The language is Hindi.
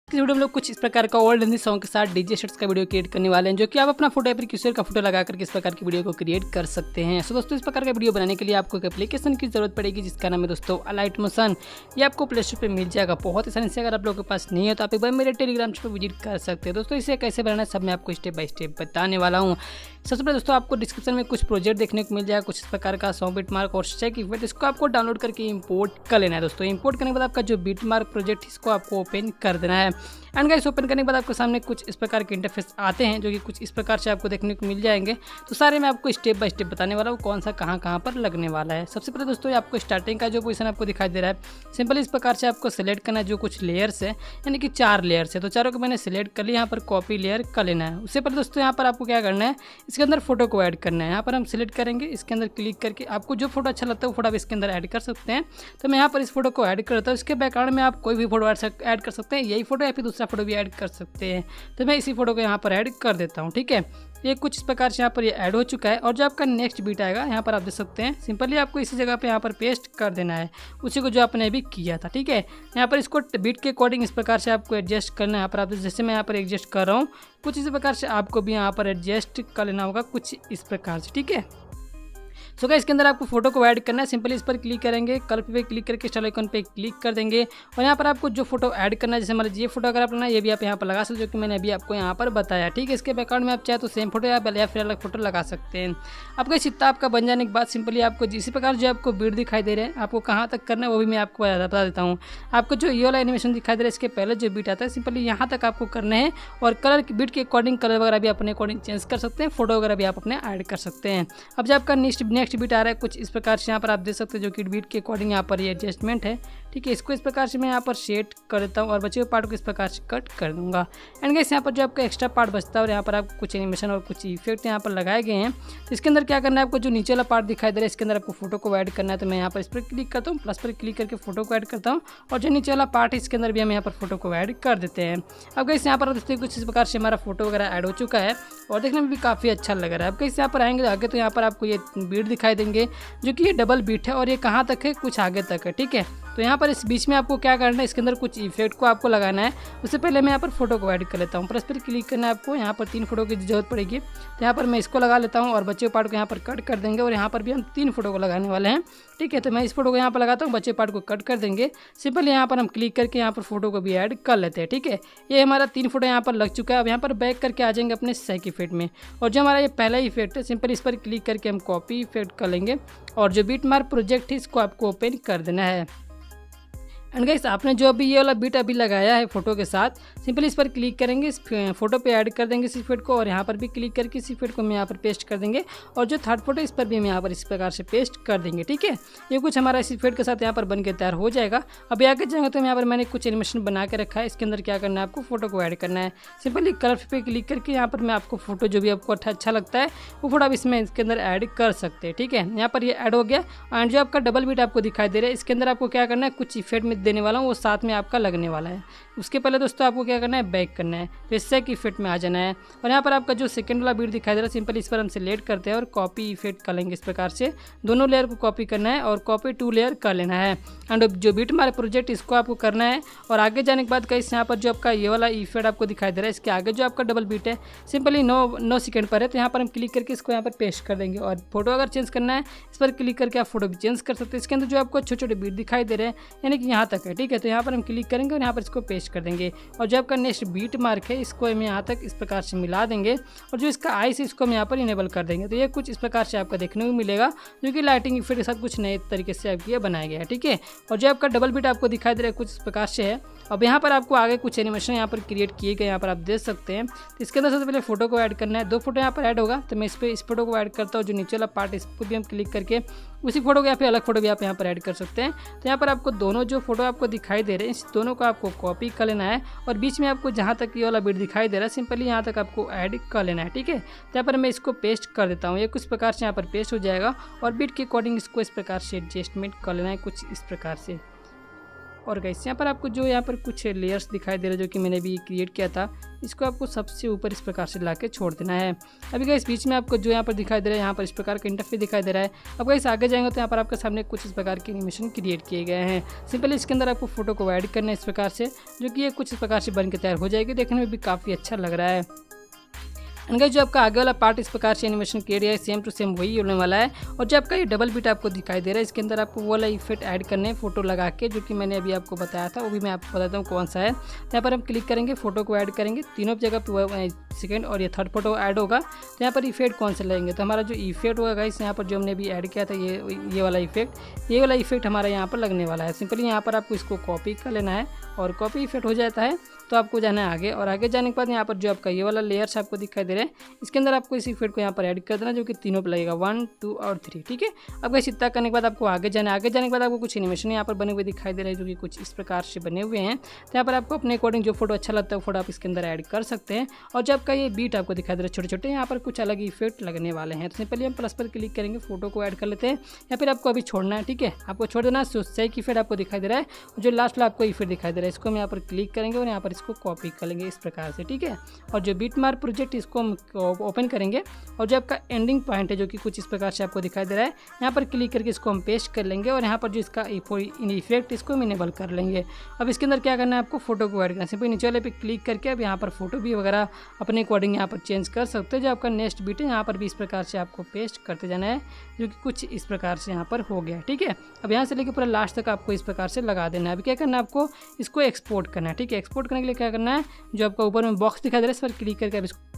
इस वीडियो में लोग कुछ इस प्रकार का ओल्ड हिंदी सॉन्ग के साथ डीजे सेट्स का वीडियो क्रिएट करने वाले हैं, जो कि आप अपना फोटो एप्लीकेशन का फोटो लगा करके इस प्रकार की वीडियो को क्रिएट कर सकते हैं। सो दोस्तों, इस प्रकार का वीडियो बनाने के लिए आपको एक एप्लीकेशन की जरूरत पड़ेगी, जिसका नाम है दोस्तों अलाइट मोशन। ये आपको प्ले स्टोर पर मिल जाएगा बहुत आसानी से। अगर आप लोगों के पास नहीं है तो आप एक बार मेरे टेलीग्राम पर विजिट कर सकते हैं। दोस्तों, इसे कैसे बनाना है सब मैं आपको स्टेप बाय स्टेप बताने वाला हूँ। सबसे पहले दोस्तों, आपको डिस्क्रिप्शन में कुछ प्रोजेक्ट देखने को मिल जाएगा, कुछ इस प्रकार का सॉन्ग बीटमार्क और स्टैक इफेक्ट। इसको आपको डाउनलोड करके इंपोर्ट कर लेना है। दोस्तों, इंपोर्ट करने के बाद आपका जो बीटमार्क प्रोजेक्ट इसको आपको ओपन कर देना है। एंड गाइस, ओपन करने के बाद आपके सामने कुछ इस प्रकार के इंटरफेस आते हैं, जो कि कुछ इस प्रकार से आपको देखने को मिल जाएंगे। तो सारे मैं आपको स्टेप बाय स्टेप बताने वाला हूँ कौन सा कहाँ पर लगने वाला है। सबसे पहले दोस्तों, आपको स्टार्टिंग का जो पोजीशन आपको दिखाई दे रहा है, सिंपल इस प्रकार से आपको सेलेक्ट करना है। जो कुछ लेयर्स है, यानी कि 4 लेयर्स है, तो चारों को मैंने सेलेक्ट कर लिया। यहाँ पर कॉपी लेयर कर लेना है। उससे पहले दोस्तों, यहाँ पर आपको क्या करना है, इसके अंदर फोटो को ऐड करना है। यहाँ पर हम सिलेक्ट करेंगे, इसके अंदर क्लिक करके आपको जो फोटो अच्छा लगता है वो फोटो आप इसके अंदर ऐड कर सकते हैं। तो मैं यहाँ पर इस फोटो को ऐड करता हूँ। इसके बैकग्राउंड में आप कोई भी फोटो ऐड कर सकते हैं, यही फोटो या फिर दूसरा फोटो भी ऐड कर सकते हैं। तो मैं इसी फोटो को यहाँ पर ऐड कर देता हूँ। ठीक है, ये कुछ इस प्रकार से यहाँ पर ये ऐड हो चुका है। और जो आपका नेक्स्ट बीट आएगा, यहाँ पर आप देख सकते हैं, सिंपली आपको इसी जगह पे यहाँ पर पेस्ट कर देना है, उसी को जो आपने अभी किया था। ठीक है, यहाँ पर इसको बीट के अकॉर्डिंग इस प्रकार से आपको एडजस्ट करना है। यहाँ पर आप जैसे मैं यहाँ पर एडजस्ट कर रहा हूँ, कुछ इसी प्रकार से आपको भी यहाँ पर एडजस्ट कर लेना होगा, कुछ इस प्रकार से। ठीक है, सो गाइस, इसके अंदर आपको फोटो को ऐड करना है। सिंपली इस पर क्लिक करेंगे, कलर पे क्लिक करके स्टाइल आइकन पे क्लिक कर देंगे। और यहाँ पर आपको जो फोटो ऐड करना है, जैसे मान लीजिए ये फोटो अगर आप लेना है, ये भी आप यहाँ पर लगा सकते हो, जो कि मैंने अभी आपको यहाँ पर बताया। ठीक है, इसके बैकग्राउंड में आप चाहे तो सेम फोटो या फिर अलग फोटो लगा सकते हैं। आपका चित्ता आपका बन जाने के बाद सिंपली आपको इसी प्रकार जो आपको बीट दिखाई दे रहे हैं, आपको कहाँ तक करना है वो भी मैं आपको बता देता हूँ। आपको जो ये वाला एनिमेशन दिखाई दे रहा है, इसके पहले जो बीट आता है, सिंपली यहाँ तक आपको करना है। और कलर बीट के अकॉर्डिंग कलर वगैरह भी अपने अकॉर्डिंग चेंज कर सकते हैं, फोटो वगैरह भी आप अपने ऐड कर सकते हैं। अब जो आपका नेक्स्ट बीट आ रहा है, कुछ इस प्रकार से यहाँ पर आप देख सकते हैं, जो कि बीट के अकॉर्डिंग यहाँ पर ये एडजस्टमेंट है। ठीक है, इसको इस प्रकार से मैं यहाँ पर शेड कर देता हूँ और बचे हुए पार्ट को इस प्रकार से कट कर दूंगा। एंड गाइस, यहाँ पर जो आपका एक्स्ट्रा पार्ट बचता है और यहाँ पर आपको कुछ एनिमेशन और कुछ इफेक्ट यहाँ पर लगाए गए हैं। तो इसके अंदर क्या करना है, आपको जो नीचे वाला पार्ट दिखाई दे रहा है, इसके अंदर आपको फोटो को ऐड करना है। तो मैं यहाँ पर इस पर क्लिक करता हूँ, प्लस पर क्लिक करके फोटो को ऐड करता हूँ। और जो नीचे वाला पार्ट है, इसके अंदर भी हम यहाँ पर फोटो को ऐड कर देते हैं। अब गाइस, यहाँ पर देखते हैं कुछ इस प्रकार से हमारा फोटो वगैरह ऐड हो चुका है और देखने में भी काफ़ी अच्छा लग रहा है। अब गाइस, यहाँ पर आएंगे आगे तो यहाँ पर आपको ये बीट दिखाई देंगे, जो कि ये डबल बीट है और ये कहाँ तक है, कुछ आगे तक है। ठीक है, तो यहाँ पर इस बीच में आपको क्या करना है, इसके अंदर कुछ इफेक्ट को आपको लगाना है। उससे पहले मैं यहाँ पर फोटो को ऐड कर लेता हूँ। प्लस पर क्लिक करना है आपको, यहाँ पर 3 फोटो की जरूरत पड़ेगी। तो यहाँ पर मैं इसको लगा लेता हूँ और बच्चे पार्ट को यहाँ पर कट कर देंगे। और यहाँ पर भी हम 3 फोटो को लगाने वाले हैं। ठीक है, तो मैं इस फोटो को यहाँ पर लगाता हूँ, बच्चे पार्ट को कट कर देंगे। सिंपल यहाँ पर हम क्लिक करके यहाँ पर फोटो को भी ऐड कर लेते हैं। ठीक है, ये हमारा 3 फोटो यहाँ पर लग चुका है। अब यहाँ पर बैक करके आ जाएंगे अपने स्टैक इफेक्ट में। और जो हमारा ये पहला इफेक्ट है, सिंपल इस पर क्लिक करके हम कॉपी इफेक्ट कर लेंगे। और जो बीटमार्क प्रोजेक्ट है, इसको आपको ओपन कर देना है। एंड गाइस, आपने जो अभी ये वाला बीट अभी लगाया है फोटो के साथ, सिंपली इस पर क्लिक करेंगे, इस फोटो पे ऐड कर देंगे इस इफेक्ट को। और यहाँ पर भी क्लिक करके इस इफेक्ट को हम यहाँ पर पेस्ट कर देंगे। और जो थर्ड फोटो, इस पर भी हम यहाँ पर इस प्रकार से पेस्ट कर देंगे। ठीक है, ये कुछ हमारा इस इफेक्ट के साथ यहाँ पर बन के तैयार हो जाएगा। अभी आगे जाएंगे तो यहाँ पर मैंने कुछ एनिमेशन बना के रखा है। इसके अंदर क्या करना है, आपको फोटो को ऐड करना है। सिंपली कलर पे क्लिक करके यहाँ पर मैं आपको फोटो जो भी आपको अच्छा लगता है वो फोटो आप इसमें इसके अंदर ऐड कर सकते हैं। ठीक है, यहाँ पर ये ऐड हो गया। एंड जो आपका डबल बीट आपको दिखाई दे रहा है, इसके अंदर आपको क्या करना है, कुछ इफेक्ट में देने वाला हूँ, वो साथ में आपका लगने वाला है। उसके पहले दोस्तों, आपको क्या करना है, बैक करना है, फिर सेक इफेक्ट में आ जाना है। और यहाँ पर आपका जो सेकंड वाला बीट दिखाई दे रहा है, सिंपली इस पर हम सिलेक्ट करते हैं और कॉपी इफेक्ट कर लेंगे। इस प्रकार से दोनों लेयर को कॉपी करना है और कॉपी 2 लेयर कर लेना है। एंड जो बीट हमारे प्रोजेक्ट, इसको आपको करना है। और आगे जाने के बाद गाइस, यहाँ पर जो आपका ये वाला इफेक्ट आपको दिखाई दे रहा है, इसके आगे जो आपका डबल बीट है, सिंपली 9 सेकंड पर है। तो यहाँ पर हम क्लिक करके इसको यहाँ पर पेस्ट कर देंगे। और फोटो अगर चेंज करना है, इस पर क्लिक करके आप फोटो भी चेंज कर सकते हैं। इसके अंदर जो आपको छोटे छोटे बीट दिखाई दे रहे हैं, यानी कि यहाँ तक है। ठीक है, तो यहाँ पर हम क्लिक करेंगे और यहाँ पर इसको पेस्ट कर देंगे। और जो आपका नेक्स्ट बीट मार्क है, इसको हम यहाँ तक इस प्रकार से मिला देंगे। और जो इसका आइस है, इसको हम यहाँ पर इनेबल कर देंगे। तो ये कुछ इस प्रकार से आपका देखने को मिलेगा, जो कि लाइटिंग इफेक्ट के साथ कुछ नए तरीके से आपकी ये बनाया गया है। ठीक है, और जो आपका डबल बीट आपको दिखाई दे रहा है, कुछ इस प्रकार से है। अब यहाँ पर आपको आगे कुछ एनिमेशन यहाँ पर क्रिएट किए गए, यहाँ पर आप देख सकते हैं। तो इसके अंदर सबसे पहले फोटो को ऐड करना है। 2 फोटो यहाँ पर ऐड होगा, तो मैं इस फोटो को ऐड करता हूँ। जो नीचे वाला पार्ट, इस पर भी हम क्लिक करके उसी फोटो को या फिर अलग फोटो भी आप यहाँ पर ऐड कर सकते हैं। तो यहाँ पर आपको दोनों जो फोटो आपको दिखाई दे रहे हैं, इस दोनों को आपको कॉपी कर लेना है। और बीच में आपको जहाँ तक ये वाला बीट दिखाई दे रहा है, सिंपली यहाँ तक आपको ऐड कर लेना है। ठीक है, तो यहाँ पर मैं इसको पेस्ट कर देता हूँ। ये कुछ प्रकार से यहाँ पर पेस्ट हो जाएगा। और बीट के अकॉर्डिंग इसको इस प्रकार से एडजस्टमेंट कर लेना है, कुछ इस प्रकार से। और गाइस यहाँ पर आपको जो यहाँ पर कुछ लेयर्स दिखाई दे रहे हैं जो कि मैंने अभी क्रिएट किया था, इसको आपको सबसे ऊपर इस प्रकार से लाके छोड़ देना है। अभी गाइस बीच में आपको जो यहाँ पर दिखाई दे रहा है, यहाँ पर इस प्रकार का इंटरफेस दिखाई दे रहा है। अब गाइस आगे जाएंगे तो यहाँ पर आपके सामने कुछ इस प्रकार के एनिमेशन क्रिएट किए गए हैं। सिंपली इसके अंदर आपको फोटो को ऐड करना है इस प्रकार से, जो कि ये कुछ इस प्रकार से बन के तैयार हो जाएगी। देखने में भी काफ़ी अच्छा लग रहा है। एंड गाइस जो आपका आगे वाला पार्ट इस प्रकार से एनिमेशन किया गया है, सेम टू सेम वही होने वाला है। और जो आपका ये डबल बीट आपको दिखाई दे रहा है, इसके अंदर आपको वो वाला इफेक्ट ऐड करने हैं फोटो लगा के, जो कि मैंने अभी आपको बताया था, वो भी मैं आपको बताता हूँ कौन सा है। यहाँ पर हम क्लिक करेंगे, फोटो को ऐड करेंगे, तीनों जगह पर सेकंड और ये थर्ड फोटो ऐड होगा। तो यहाँ पर इफेक्ट कौन सा लगेंगे, तो हमारा जो इफेक्ट होगा गाइस यहाँ पर जो हमने अभी ऐड किया था, ये वाला इफेक्ट हमारा यहाँ पर लगने वाला है। सिंपली यहाँ पर आपको इसको कॉपी कर लेना है और कॉपी इफेक्ट हो जाता है तो आपको जाना है आगे, और आगे जाने के बाद यहाँ पर जो आपका ये वाला लेयर्स आपको दिखाई दे रहे हैं, इसके अंदर आपको इस इफेक्ट को यहाँ पर ऐड कर देना, जो कि तीनों पे लगेगा 1, 2 और 3। ठीक है, अब गाइस इतना करने के बाद आपको आगे जाना है। आगे जाने के बाद आपको कुछ एनिमेशन यहाँ पर बने हुए दिखाई दे रहे हैं, जो कि कुछ इस प्रकार से बने हुए हैं। तो यहाँ पर आपको अपने अकॉर्डिंग जो फोटो अच्छा लगता है फोटो आप इसके अंदर ऐड कर सकते हैं। और जब आपका ये बीट आपको दिखाई दे रहा है छोटे छोटे, यहाँ पर कुछ अलग इफेक्ट लगने वाले हैं। तो सिंपली हम प्लस पर क्लिक करेंगे, फोटो को ऐड कर लेते हैं, या फिर आपको अभी छोड़ना है। ठीक है, आपको छोड़ देना है। सही इफेक्ट आपको दिखाई दे रहा है, जो लास्ट वाला आपको इफेक्ट दिखाई दे रहा है, इसको हम यहाँ पर क्लिक करेंगे और यहाँ पर इसको कॉपी कर लेंगे इस प्रकार से। ठीक है, और जो बिटमार्क प्रोजेक्ट इसको हम ओपन करेंगे, और जो आपका एंडिंग पॉइंट है जो कि कुछ इस प्रकार से आपको दिखाई दे रहा है, यहाँ पर क्लिक करके इसको हम पेस्ट कर लेंगे, और यहाँ पर जो इसका इफेक्ट इसको हम इनेबल कर लेंगे। अब इसके अंदर क्या करना है, आपको फोटो को ऐड करना है। सिंपली नीचे वाले पे क्लिक करके अब यहाँ पर फोटो भी वगैरह अपने अकॉर्डिंग यहाँ पर चेंज कर सकते हो। जो आपका नेक्स्ट बीट है यहाँ पर भी इस प्रकार से आपको पेस्ट करते जाना है, जो कि कुछ इस प्रकार से यहाँ पर हो गया। ठीक है, अब यहाँ से लेकर पूरा लास्ट तक आपको इस प्रकार से लगा देना है। अभी क्या करना है, आपको इसको एक्सपोर्ट करना है। ठीक है, एक्सपोर्ट करने के लिए क्या करना है, जो आपका ऊपर में बॉक्स दिखाई दे रहा है, इस पर क्लिक करके आप इसको